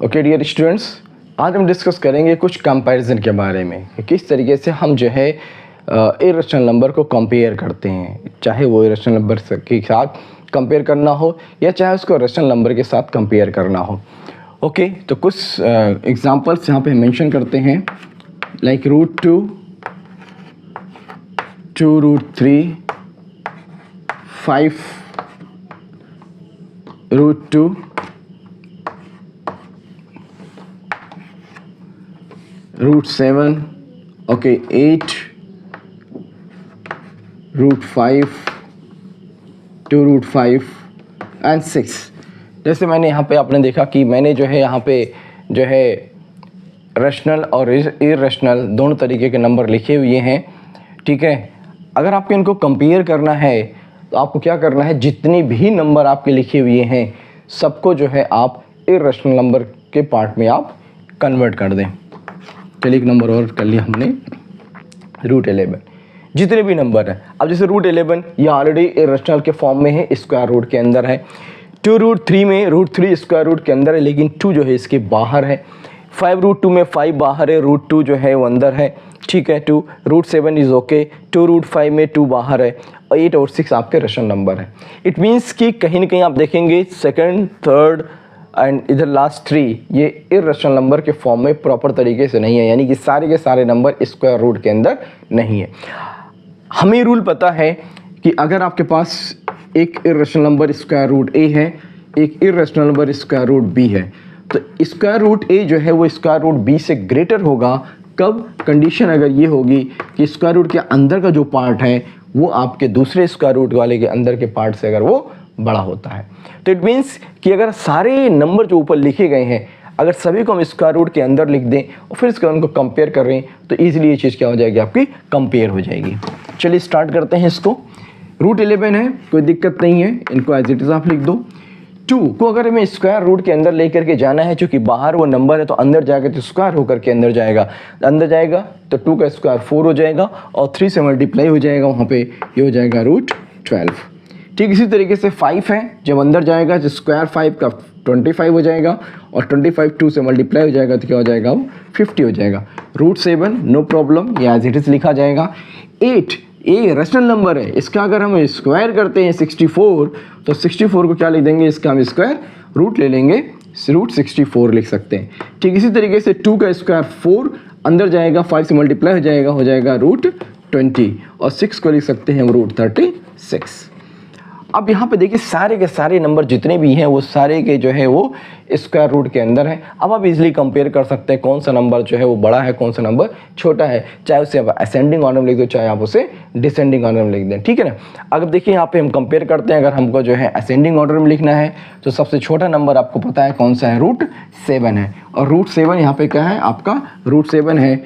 Okay dear students, आज हम discuss करेंगे कुछ कंपैरिजन के बारे में कि किस तरीके से हम जो है इरेशनल नंबर को कंपेयर करते हैं, चाहे वो इरेशनल नंबर के साथ कंपेयर करना हो या चाहे उसको रेशनल नंबर के साथ कंपेयर करना हो। ओके, तो कुछ एग्जांपल्स यहाँ पे मेंशन करते हैं, लाइक √2, 2√3, 5 √2, √7, okay, 8, √5, 2√5 एंड 6। जैसे मैंने यहाँ पे आपने देखा कि मैंने जो है यहाँ पे जो है रेशनल और इरेशनल दोनों तरीके के नंबर लिखे हुए हैं। ठीक है, अगर आपको इनको कंपेयर करना है तो आपको क्या करना है, जितने भी नंबर आपके लिखे हुए हैं सबको जो है आप इरेशनल नंबर के पार्ट में आप कन्वर्ट कर दें। चलिए एक नंबर और कर लिया हमने, √11। जितने भी नंबर हैं, अब जैसे √11 ये ऑलरेडी इरेशनल के फॉर्म में है, स्क्वायर रूट के अंदर है। 2√3 में √3 स्क्वायर रूट के अंदर है, लेकिन 2 जो है इसके बाहर है। 5√2 में 5 बाहर है, √2 जो है वो अंदर है। ठीक है, 2 √7 इज़ ओके, 2√5 में 2 बाहर है और 8 और 6 आपके रेशनल नंबर है। इट मीन्स कि कहीं ना कहीं आप देखेंगे सेकंड, थर्ड एंड इधर लास्ट 3 ये इरेशनल नंबर के फॉर्म में प्रॉपर तरीके से नहीं है, यानी कि सारे के सारे नंबर स्क्वायर रूट के अंदर नहीं है। हमें रूल पता है कि अगर आपके पास एक irrational number square root A है, एक irrational number square root B है, तो स्क्वायर रूट ए जो है वो स्क्वायर रूट बी से ग्रेटर होगा। कब? कंडीशन अगर ये होगी कि स्क्वायर रूट के अंदर का जो पार्ट है वो आपके दूसरे स्क्वायर रूट वाले के अंदर के पार्ट से अगर वो बड़ा होता है। तो इट मीन्स कि अगर सारे नंबर जो ऊपर लिखे गए हैं अगर सभी को हम स्क्वायर रूट के अंदर लिख दें और फिर इसको उनको कंपेयर कर रहे हैं तो ईजिली ये चीज़ क्या हो जाएगी, आपकी कंपेयर हो जाएगी। चलिए स्टार्ट करते हैं इसको। √11 है, कोई दिक्कत नहीं है, इनको एज इट इज़ आप लिख दो। 2 को अगर हमें स्क्वायर रूट के अंदर लेकर के जाना है, चूँकि बाहर वो नंबर है तो अंदर जाएगा तो स्क्वायर होकर के अंदर जाएगा, तो 2 का स्क्वायर 4 हो जाएगा और 3 से मल्टीप्लाई हो जाएगा, वहाँ पे ये हो जाएगा √12। ठीक इसी तरीके से 5 है, जब अंदर जाएगा तो स्क्वायर 5 का 25 हो जाएगा और 25 2 से मल्टीप्लाई हो जाएगा तो क्या हो जाएगा, वो 50 हो जाएगा। √7 नो प्रॉब्लम, ये एज इट इज लिखा जाएगा। 8 ये रेशनल नंबर है, इसका अगर हम स्क्वायर करते हैं 64 तो 64 को क्या लिख देंगे, इसका हम स्क्वायर रूट ले लेंगे, √64 लिख सकते हैं। ठीक इसी तरीके से 2 का स्क्वायर 4 अंदर जाएगा, 5 से मल्टीप्लाई हो जाएगा √20 और 6 को लिख सकते हैं हम √36। अब यहाँ पे देखिए सारे के सारे नंबर जितने भी हैं वो सारे के जो है वो स्क्वायर रूट के अंदर है। अब आप इजीली कंपेयर कर सकते हैं कौन सा नंबर जो है वो बड़ा है, कौन सा नंबर छोटा है, चाहे उसे आप असेंडिंग ऑर्डर में लिख दो, चाहे आप उसे डिसेंडिंग ऑर्डर में लिख दें। ठीक है ना। अगर देखिए यहाँ पे हम कंपेयर करते हैं, अगर हमको जो है असेंडिंग ऑर्डर में लिखना है तो सबसे छोटा नंबर आपको पता है कौन सा है, √7 है। और √7 यहाँ पे क्या है, आपका √7 है,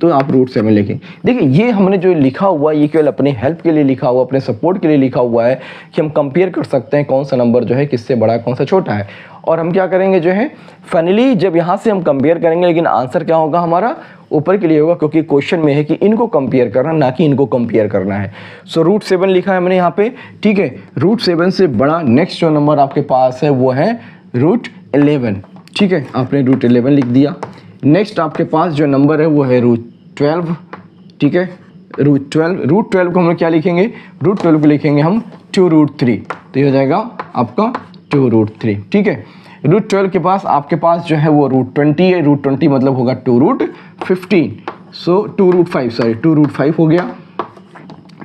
तो आप √7 लिखें। देखिए ये हमने जो लिखा हुआ है ये केवल अपने हेल्प के लिए लिखा हुआ, अपने सपोर्ट के लिए लिखा हुआ है कि हम कंपेयर कर सकते हैं कौन सा नंबर जो है किससे बड़ा है, कौन सा छोटा है। और हम क्या करेंगे जो है फाइनली जब यहाँ से हम कंपेयर करेंगे, लेकिन आंसर क्या होगा हमारा ऊपर के लिए होगा, क्योंकि क्वेश्चन में है कि इनको कंपेयर करना, ना कि इनको कंपेयर करना है। सो √7 लिखा है हमने यहाँ पे। ठीक है, √7 से बड़ा नेक्स्ट जो नंबर आपके पास है वो है √11। ठीक है, आपने √11 लिख दिया। नेक्स्ट आपके पास जो नंबर है वो है √12। ठीक है, √12 को हम लोग क्या लिखेंगे, √12 को लिखेंगे हम 2√3, तो ये हो जाएगा आपका 2√3। ठीक है, √12 के पास आपके पास जो है वो √20 है, √20 मतलब होगा 2√15, सो 2√5 हो गया।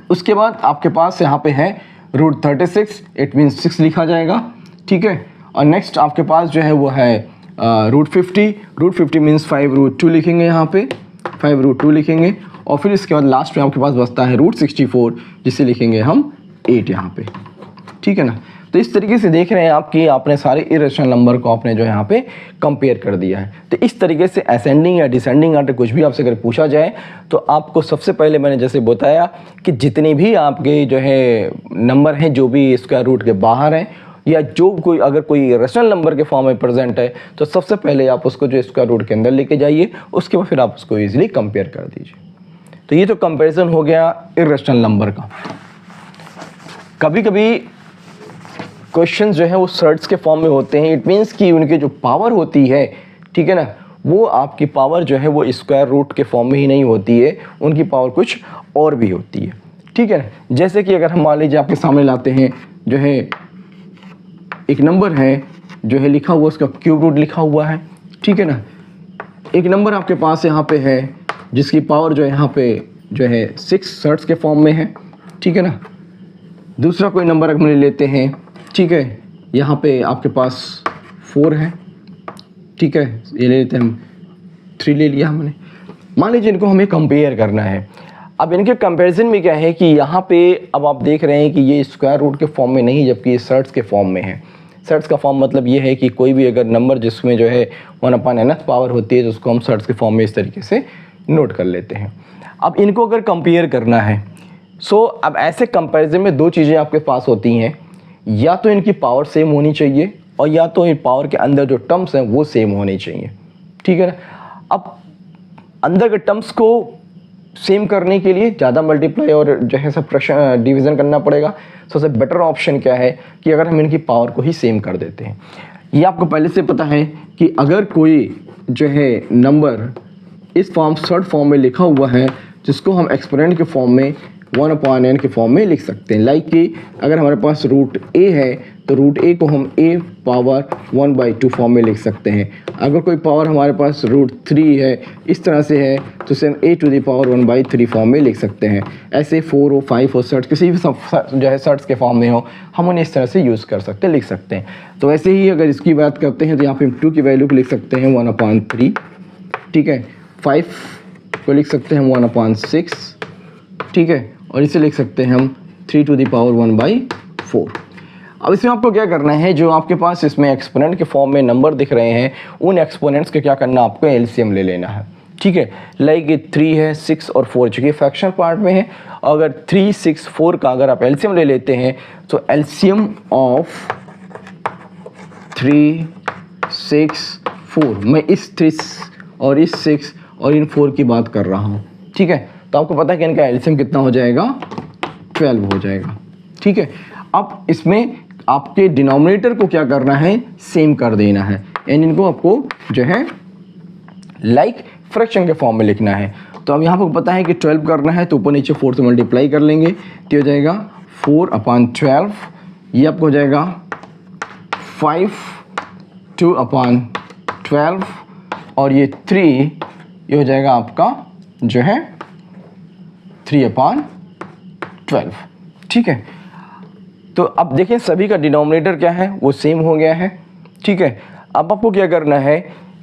उसके बाद आपके पास यहाँ पे है √36, इट मीन्स 6 लिखा जाएगा। ठीक है, और नेक्स्ट आपके पास जो है वो है √50 मीन्स 5√2 लिखेंगे, यहाँ पे 5√2 लिखेंगे। और फिर इसके बाद लास्ट में आपके पास बचता है √64, जिसे लिखेंगे हम 8 यहाँ पे। ठीक है ना। तो इस तरीके से देख रहे हैं आप कि आपने सारे इरेशनल नंबर को आपने जो यहाँ पे कंपेयर कर दिया है। तो इस तरीके से असेंडिंग या डिसेंडिंग ऑर्डर कुछ भी आपसे अगर पूछा जाए तो आपको सबसे पहले मैंने जैसे बताया कि जितने भी आपके जो है नंबर हैं जो भी स्क्वायर रूट के बाहर हैं या जो कोई अगर कोई रेशनल नंबर के फॉर्म में प्रेजेंट है तो सबसे पहले आप उसको जो स्क्वायर रूट के अंदर लेके जाइए, उसके बाद फिर आप उसको ईजिली कंपेयर कर दीजिए। तो ये तो कंपैरिजन हो गया इरेशनल नंबर का। कभी कभी क्वेश्चंस जो है वो सर्ट्स के फॉर्म में होते हैं, इट मीन्स कि उनके जो पावर होती है ठीक है ना, वो आपकी पावर जो है वो स्क्वायर रूट के फॉर्म में ही नहीं होती है, उनकी पावर कुछ और भी होती है, ठीक है ना। जैसे कि अगर हम मान लीजिए आपके सामने लाते हैं जो है एक नंबर है जो है लिखा हुआ, उसका क्यूब रूट लिखा हुआ है, ठीक है ना। एक नंबर आपके पास यहाँ पे है जिसकी पावर जो है यहाँ पे जो है 6 सर्ट्स के फॉर्म में है, ठीक है ना। दूसरा कोई नंबर हम ले लेते हैं, ठीक है, यहाँ पे आपके पास 4 है, ठीक है, ये ले लेते हैं हम, 3 ले लिया हमने। मान लीजिए इनको हमें कंपेयर करना है। अब इनके कंपैरिजन में क्या है कि यहाँ पे अब आप देख रहे हैं कि ये स्क्वायर रूट के फॉर्म में नहीं, जबकि ये सर्ट्स के फॉर्म में है। सर्ट्स का फॉर्म मतलब ये है कि कोई भी अगर नंबर जिसमें जो है 1/nth पावर होती है तो उसको हम सर्ट्स के फॉर्म में इस तरीके से नोट कर लेते हैं। अब इनको अगर कंपेयर करना है, सो अब ऐसे कंपैरिजन में 2 चीज़ें आपके पास होती हैं, या तो इनकी पावर सेम होनी चाहिए और या तो इन पावर के अंदर जो टर्म्स हैं वो सेम होने चाहिए, ठीक है ना। अब अंदर के टर्म्स को सेम करने के लिए ज़्यादा मल्टीप्लाई और जो है सब्ट्रैक्शन डिवीज़न करना पड़ेगा। सबसे बेटर ऑप्शन क्या है कि अगर हम इनकी पावर को ही सेम कर देते हैं। ये आपको पहले से पता है कि अगर कोई जो है नंबर इस फॉर्म सर्ड फॉर्म में लिखा हुआ है जिसको हम एक्सपोनेंट के फॉर्म में 1/n के फॉर्म में लिख सकते हैं। लाइक कि अगर हमारे पास रूट a है तो रूट a को हम a पावर 1/2 फॉर्म में लिख सकते हैं। अगर कोई पावर हमारे पास रूट 3 है इस तरह से है तो उसे हम a to the power 1/3 form में लिख सकते हैं। ऐसे 4 हो 5 हो सर्ट्स किसी भी जो है सर्ट्स के फॉर्म में हो हम उन्हें इस तरह से यूज़ कर सकते हैं, लिख सकते हैं। तो ऐसे ही अगर इसकी बात करते हैं तो यहाँ पे हम 2 की वैल्यू को लिख सकते हैं 1/3, ठीक है। 5 को लिख सकते हैं 1/6, ठीक है, और इसे लिख सकते हैं हम 3 टू द पावर 1/4। अब इसमें आपको क्या करना है, जो आपके पास इसमें एक्सपोनेंट के फॉर्म में नंबर दिख रहे हैं उन एक्सपोनेंट्स के क्या करना, आपको एलसीएम ले लेना है, ठीक है। लाइक 3 है, 6 और 4 चूँकि फ्रैक्शनल पार्ट में है, अगर 3, 6, 4 का अगर आप एलसीएम ले लेते हैं तो एलसीएम ऑफ 3, 6, 4, मैं इस 3 और इस 6 और इन 4 की बात कर रहा हूँ, ठीक है। तो आपको पता है कि इनका एलसीएम कितना हो जाएगा, 12 हो जाएगा, ठीक है। अब इसमें आपके डिनोमिनेटर को क्या करना है, सेम कर देना है, यानी इनको आपको जो है लाइक फ्रैक्शन के फॉर्म में लिखना है। तो अब यहाँ पर पता है कि 12 करना है तो ऊपर नीचे 4 से मल्टीप्लाई कर लेंगे तो हो जाएगा 4/12, ये आपको हो जाएगा 5 2/12 और ये 3 ये हो जाएगा आपका जो है 3/12, ठीक है। तो अब देखें सभी का डिनोमिनेटर क्या है, वो सेम हो गया है, ठीक है। अब आपको क्या करना है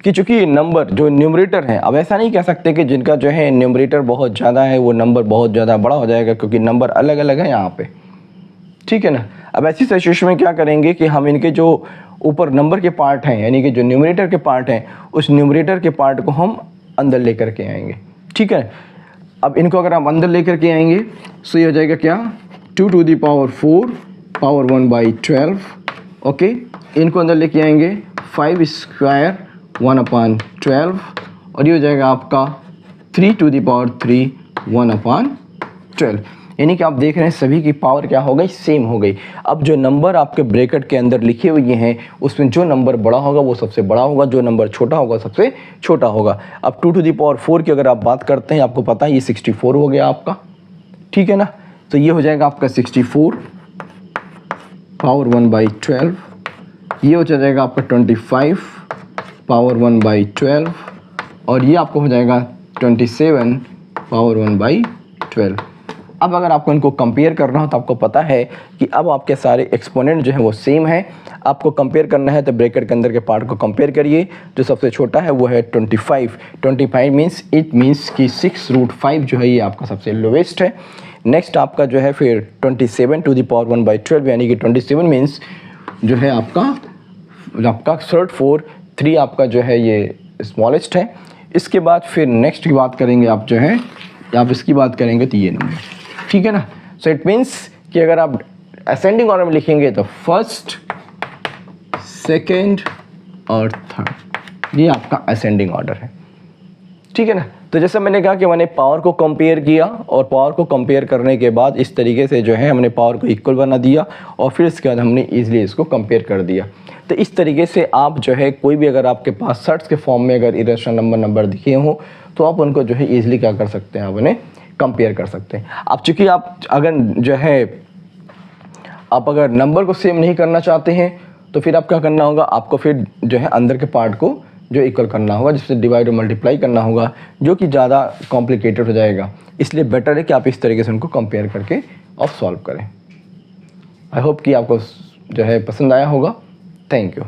कि चूंकि नंबर जो न्यूमरेटर है, अब ऐसा नहीं कह सकते कि जिनका जो है न्यूमरेटर बहुत ज़्यादा है वो नंबर बहुत ज़्यादा बड़ा हो जाएगा, क्योंकि नंबर अलग अलग है यहाँ पे, ठीक है ना। अब ऐसी सिचुएशन में क्या करेंगे कि हम इनके जो ऊपर नंबर के पार्ट हैं यानी कि जो न्यूमरेटर के पार्ट हैं उस न्यूमरेटर के पार्ट को हम अंदर लेकर के आएंगे, ठीक है। अब इनको अगर आप अंदर लेकर के आएंगे तो ये हो जाएगा क्या, 2 to the power 4 power 1/12, okay. इनको अंदर लेके आएंगे 5 स्क्वायर 1/12 और ये हो जाएगा आपका 3 टू द पावर 3 1/12, यानी कि आप देख रहे हैं सभी की पावर क्या हो गई, सेम हो गई। अब जो नंबर आपके ब्रैकेट के अंदर लिखे हुए हैं उसमें जो नंबर बड़ा होगा वो सबसे बड़ा होगा, जो नंबर छोटा होगा सबसे छोटा होगा। अब 2 टू द पावर 4 की अगर आप बात करते हैं, आपको पता है ये 64 हो गया आपका, ठीक है ना। तो ये हो जाएगा आपका 64 पावर 1/12, ये हो जाएगा आपका 25 पावर 1/12 और ये आपको हो जाएगा 27 पावर 1/12। अब अगर आपको इनको कंपेयर करना हो तो आपको पता है कि अब आपके सारे एक्सपोनेंट जो है वो सेम है। आपको कंपेयर करना है तो ब्रैकेट के अंदर के पार्ट को कंपेयर करिए, जो सबसे छोटा है वो है 25 मीन्स इट मीन्स कि 6√5 जो है ये आपका सबसे लोवेस्ट है। नेक्स्ट आपका जो है फिर 27 टू द पावर 1/12 यानी कि 27 मीन्स जो है आपका थर्ड 3 आपका जो है ये स्मॉलेस्ट है। इसके बाद फिर नेक्स्ट की बात करेंगे आप जो है आप इसकी बात करेंगे तो ये नंबर, ठीक है ना। सो इट मीन्स कि अगर आप असेंडिंग ऑर्डर में लिखेंगे तो फर्स्ट, सेकेंड और थर्ड, ये आपका असेंडिंग ऑर्डर है, ठीक है ना। तो जैसे मैंने कहा कि मैंने पावर को कंपेयर किया और पावर को कंपेयर करने के बाद इस तरीके से जो है हमने पावर को इक्वल बना दिया और फिर इसके बाद हमने ईजिली इसको कंपेयर कर दिया। तो इस तरीके से आप जो है कोई भी अगर आपके पास सर्ट्स के फॉर्म में अगर इरेशनल नंबर दिखे हों तो आप उनको जो है ईजिली क्या कर सकते हैं, आप उन्हें कंपेयर कर सकते हैं। अब चूँकि आप अगर जो है आप अगर नंबर को सेम नहीं करना चाहते हैं तो फिर आप क्या करना होगा, आपको फिर जो है अंदर के पार्ट को जो इक्वल करना होगा, जिससे डिवाइड और मल्टीप्लाई करना होगा, जो कि ज़्यादा कॉम्प्लिकेटेड हो जाएगा। इसलिए बेटर है कि आप इस तरीके से उनको कंपेयर करके आप सॉल्व करें। आई होप कि आपको जो है पसंद आया होगा। Thank you.